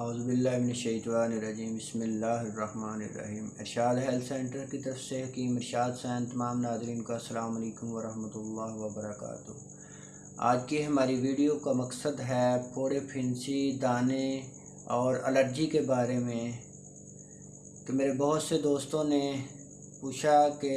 औज़ुबिल्लाहिमिनश्शैतानिर्रजीम बिस्मिल्लाहिर्रहमानिर्रहीम। इरशाद health centre की तरफ से हकीम इरशाद सैन तमाम नाज़रीन को अस्सलाम वालेकुम वरहमतुल्लाहि वबरकातुहू। आज की हमारी वीडियो का मकसद है फोड़े, फिंसी, दाने और एलर्जी के बारे में। कि मेरे बहुत से दोस्तों ने पूछा कि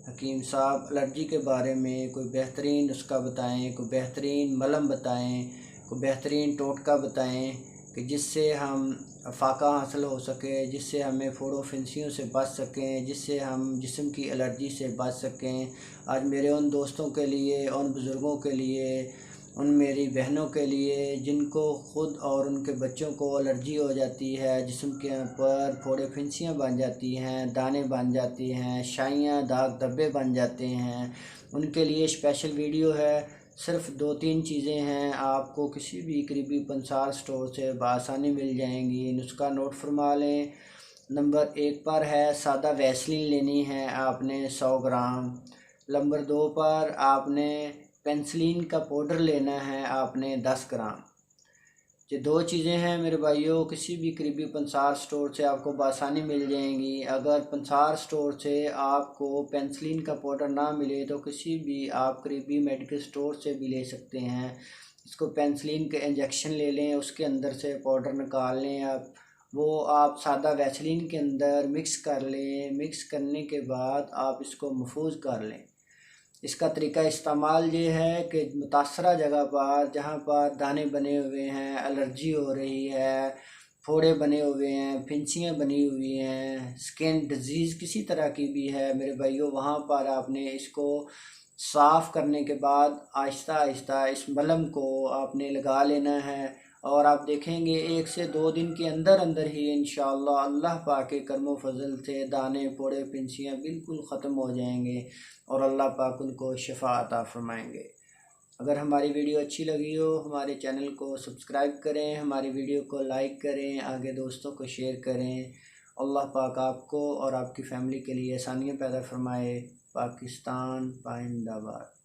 हकीम साहब एलर्जी के बारे में कोई बेहतरीन नुस्खा बताएं, कोई बेहतरीन मलहम बताएं, कोई बेहतरीन टोटका बताएं कि जिससे हम फाका हासिल हो सके, जिससे हमें फोड़ों फिंसियों से बच सकें, जिससे हम जिस्म की एलर्जी से बच सकें। आज मेरे उन दोस्तों के लिए, उन बुज़ुर्गों के लिए, उन मेरी बहनों के लिए जिनको ख़ुद और उनके बच्चों को एलर्जी हो जाती है, जिस्म के ऊपर फोड़े फिंसियाँ बन जाती हैं, दाने बन जाती हैं, शाइयाँ, दाग धब्बे बन जाते हैं, उनके लिए स्पेशल वीडियो है। सिर्फ़ 2-3 चीज़ें हैं, आपको किसी भी करीबी पंसार स्टोर से बआसानी मिल जाएंगी। नुस्खा नोट फरमा लें। नंबर 1 पर है सादा वैसलीन लेनी है आपने 100 ग्राम। नंबर 2 पर आपने पेंसिलिन का पाउडर लेना है आपने 10 ग्राम। ये 2 चीज़ें हैं मेरे भाइयों, किसी भी करीबी पंसार स्टोर से आपको बआसानी मिल जाएंगी। अगर पंसार स्टोर से आपको पेंसिलिन का पाउडर ना मिले तो किसी भी आप करीबी मेडिकल स्टोर से भी ले सकते हैं। इसको पेंसिलिन के इंजेक्शन ले लें, उसके अंदर से पाउडर निकाल लें आप, वो आप सादा वैसलीन के अंदर मिक्स कर लें। मिक्स करने के बाद आप इसको महफूज कर लें। इसका तरीका इस्तेमाल ये है कि मुतासरा जगह पर जहाँ पर दाने बने हुए हैं, एलर्जी हो रही है, फोड़े बने हुए हैं, फिंसियाँ बनी हुई हैं, स्किन डिजीज़ किसी तरह की भी है मेरे भाइयों, वहाँ पर आपने इसको साफ़ करने के बाद आहिस्ता आहिस्ता इस मलहम को आपने लगा लेना है। और आप देखेंगे 1 से 2 दिन के अंदर अंदर ही इंशाअल्लाह अल्लाह पाक के करम फजल से दाने, फोड़े, फिंसियाँ बिल्कुल ख़त्म हो जाएंगे और अल्लाह पाक उनको शिफा अता फरमाएंगे। अगर हमारी वीडियो अच्छी लगी हो, हमारे चैनल को सब्सक्राइब करें, हमारी वीडियो को लाइक करें, आगे दोस्तों को शेयर करें। अल्लाह पाक आपको और आपकी फ़ैमिली के लिए आसानियाँ पैदा फरमाए। पाकिस्तान जिंदाबाद।